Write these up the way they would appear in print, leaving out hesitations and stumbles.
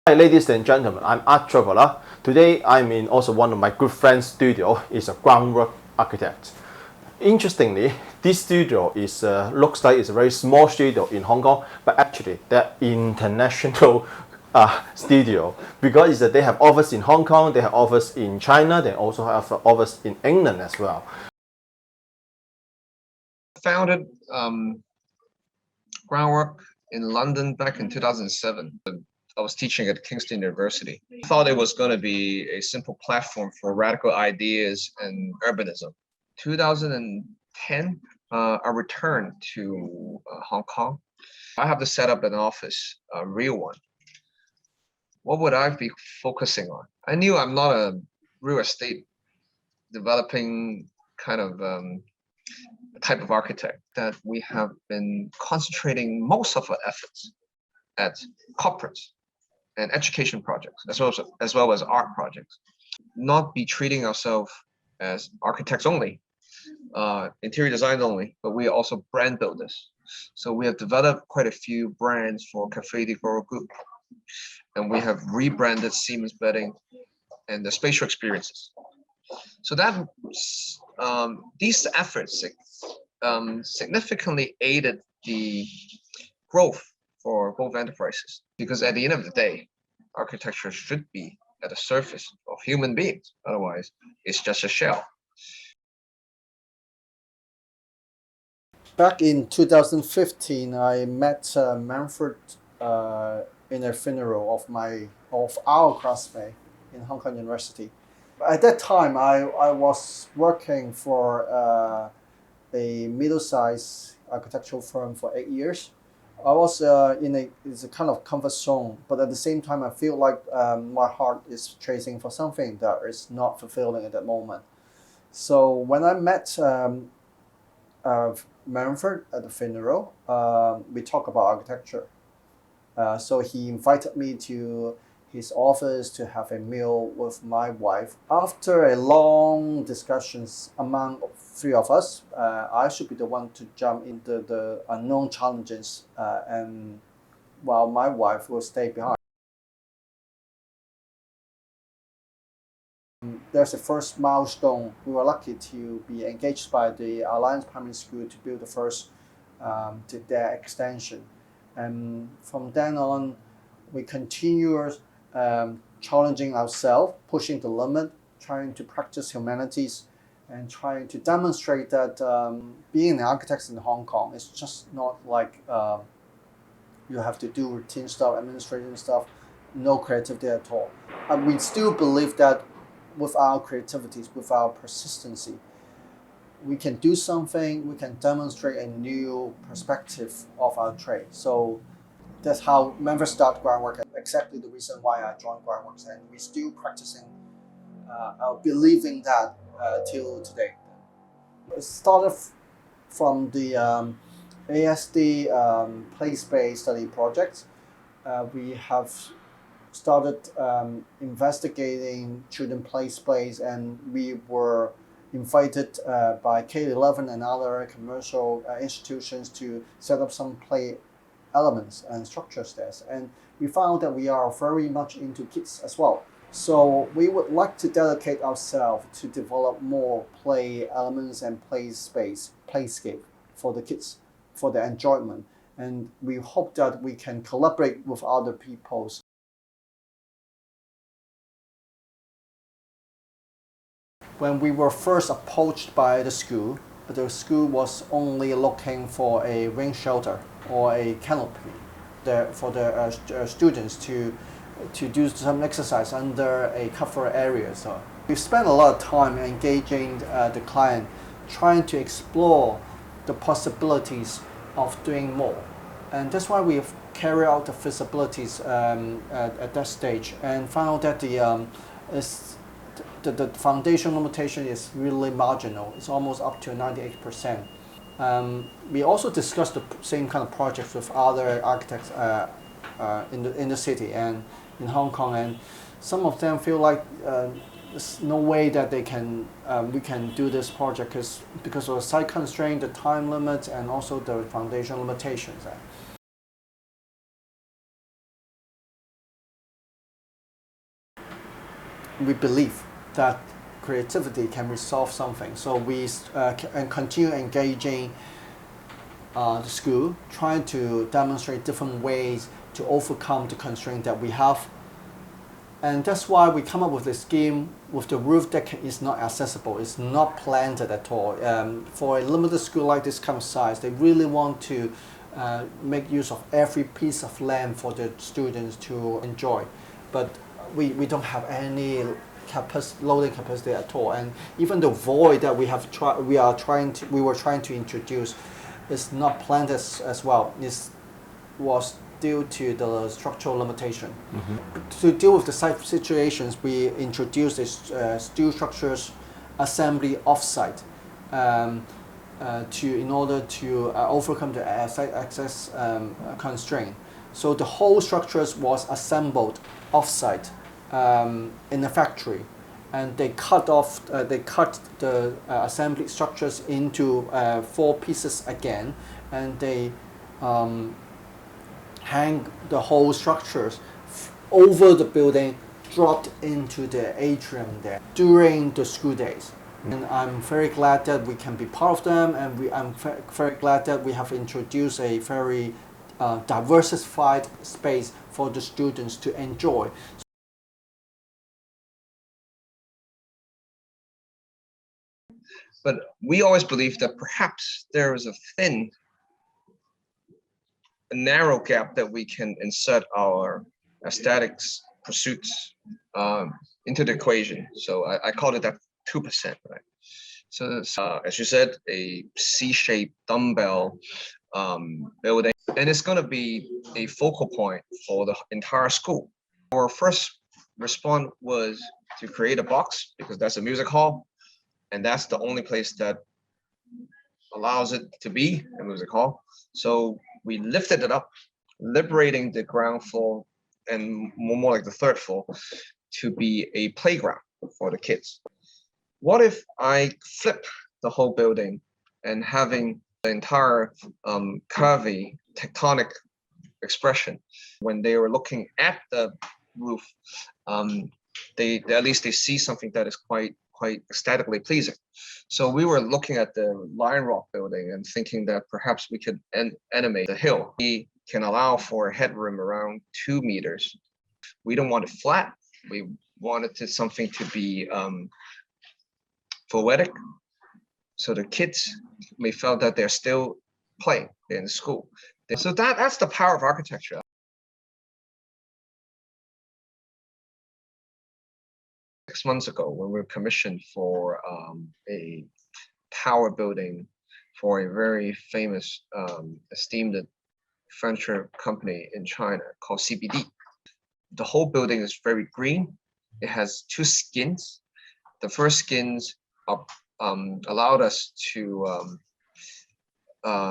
Hi ladies and gentlemen, I'm Archtraveler. Today I'm in also one of my good friends' studio. It's a Groundwork Architect. Interestingly, this studio is looks like it's a very small studio in Hong Kong, but actually they're international studio because they have office in Hong Kong, they have office in China, they also have office in England as well. Founded Groundwork in London back in 2007. I was teaching at Kingston University. I thought it was going to be a simple platform for radical ideas and urbanism. 2010, I returned to Hong Kong. I have to set up an office, a real one. What would I be focusing on? I knew I'm not a real estate developing kind of type of architect, that we have been concentrating most of our efforts at corporates and education projects, as well as art projects. Not be treating ourselves as architects only, interior design only, but we are also brand builders. So we have developed quite a few brands for Cafe de Goro Group, and we have rebranded Simmons bedding and the spatial experiences. So that these efforts significantly aided the growth for both enterprises, because at the end of the day, architecture should be at the surface of human beings. Otherwise, it's just a shell. Back in 2015, I met Manfred in a funeral of our classmate in Hong Kong University. At that time, I was working for a middle-sized architectural firm for 8 years. I was it's a kind of comfort zone, but at the same time, I feel like my heart is chasing for something that is not fulfilling at that moment. So when I met Manfred at the funeral, we talked about architecture. So he invited me to his office to have a meal with my wife. After a long discussions among three of us, I should be the one to jump into the unknown challenges, and while my wife will stay behind. There's a first milestone. We were lucky to be engaged by the Alliance Primary School to build the first to their extension. And from then on, we continue challenging ourselves, pushing the limit, trying to practice humanities, and trying to demonstrate that being an architect in Hong Kong is just not like you have to do routine stuff, administrative stuff, no creativity at all. And we still believe that with our creativity, with our persistency, we can do something, we can demonstrate a new perspective of our trade. So that's how Manfred started Groundwork, exactly the reason why I joined Groundwork, and we're still practicing believing that till today. It started from the ASD place-based study project. We have started investigating children play space, and we were invited by K11 and other commercial institutions to set up some play elements and structures there. And we found that we are very much into kids as well. So we would like to dedicate ourselves to develop more play elements and play space, playscape for the kids, for their enjoyment. And we hope that we can collaborate with other peoples. When we were first approached by the school was only looking for a rain shelter or a canopy for the students to do some exercise under a cover area. So we spent a lot of time engaging the client, trying to explore the possibilities of doing more. And that's why we have carried out the feasibilities at that stage and found out that the foundation limitation is really marginal. It's almost up to 98%. We also discussed the same kind of projects with other architects in the city and in Hong Kong, and some of them feel like there's no way that we can do this project because of the site constraint, the time limits, and also the foundation limitations. we believe that creativity can resolve something. So we and continue engaging the school, trying to demonstrate different ways to overcome the constraint that we have. And that's why we come up with the scheme with the roof that is not accessible, it's not planted at all. For a limited school like this kind of size, they really want to make use of every piece of land for the students to enjoy. But we don't have any loading capacity at all. And even the void that we were trying to introduce is not planted as well. It was due to the structural limitation. To deal with the site situations, we introduced a steel structures assembly offsite in order to overcome the site access constraint. So the whole structures was assembled offsite in the factory, and they cut the assembly structures into 4 pieces again, and they hang the whole structures over the building, dropped into the atrium there during the school days. And I'm very glad that we can be part of them, and I'm very glad that we have introduced a very diversified space for the students to enjoy. But we always believe that perhaps there is a narrow gap that we can insert our aesthetics pursuits into the equation. So I called it that 2%, right? So as you said, a C-shaped dumbbell building, and it's going to be a focal point for the entire school. Our first response was to create a box, because that's a music hall, and that's the only place that allows it to be a music hall. So we lifted it up, liberating the ground floor and more like the 3rd floor to be a playground for the kids. What if I flip the whole building and having the entire curvy tectonic expression? When they were looking at the roof, at least they see something that is quite aesthetically pleasing. So we were looking at the Lion Rock building and thinking that perhaps we could animate the hill. We can allow for a headroom around 2 meters. We don't want it flat. We wanted something to be poetic, so the kids may feel that they're still playing in school. So that's the power of architecture. Six months ago, when we were commissioned for a tower building for a very famous, esteemed furniture company in China called CBD. The whole building is very green. It has 2 skins. The first skins allowed us to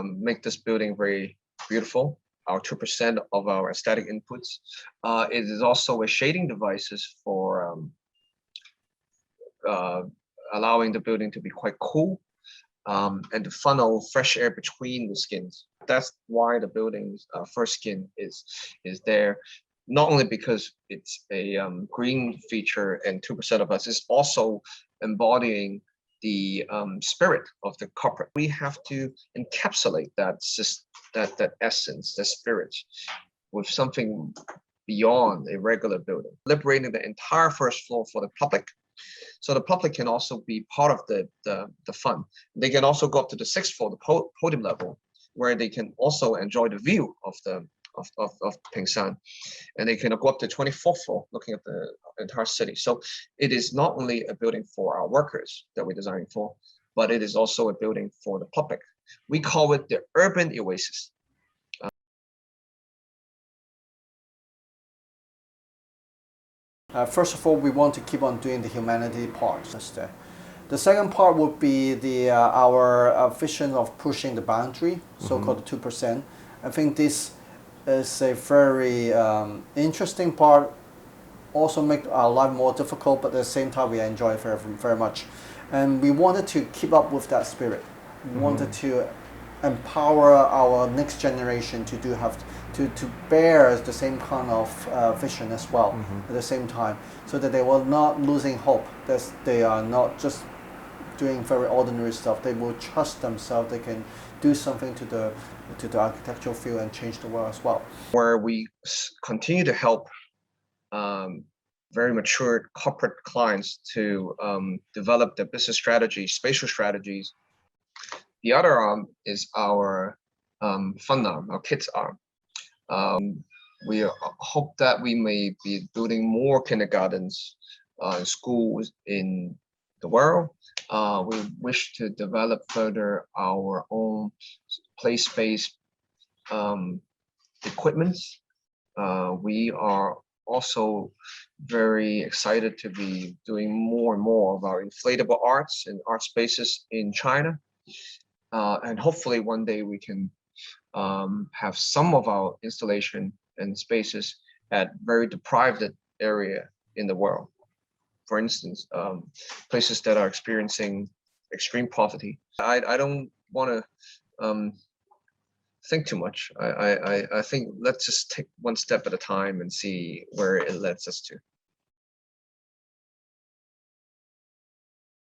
make this building very beautiful. Our 2% of our aesthetic inputs. It is also a shading devices for allowing the building to be quite cool, and to funnel fresh air between the skins. That's why the building's first skin is there. Not only because it's a green feature and 2% of us, it's also embodying the spirit of the corporate. We have to encapsulate that essence, that spirit, with something beyond a regular building, liberating the entire 1st floor for the public. So the public can also be part of the fun. They can also go up to the 6th floor, the podium level, where they can also enjoy the view of Pingshan, and they can go up to 24th floor, looking at the entire city. So it is not only a building for our workers that we're designing for, but it is also a building for the public. We call it the urban oasis. First of all, we want to keep on doing the humanity part. The second part would be our vision of pushing the boundary, so-called 2%. I think this is a very interesting part. Also make our life more difficult, but at the same time we enjoy it very, very much. And we wanted to keep up with that spirit. We wanted to empower our next generation to to bear the same kind of vision as well at the same time, so that they will not losing hope that they are not just doing very ordinary stuff. They will trust themselves. They can do something to the architectural field and change the world as well. Where we continue to help very mature corporate clients to develop their business strategies, spatial strategies. The other arm is our fun arm, our kids arm. We hope that we may be building more kindergartens and schools in the world. We wish to develop further our own place-based equipment. We are also very excited to be doing more and more of our inflatable arts and art spaces in China. And hopefully one day we can have some of our installation and spaces at very deprived area in the world. For instance, places that are experiencing extreme poverty. I don't want to think too much. I think let's just take one step at a time and see where it leads us to.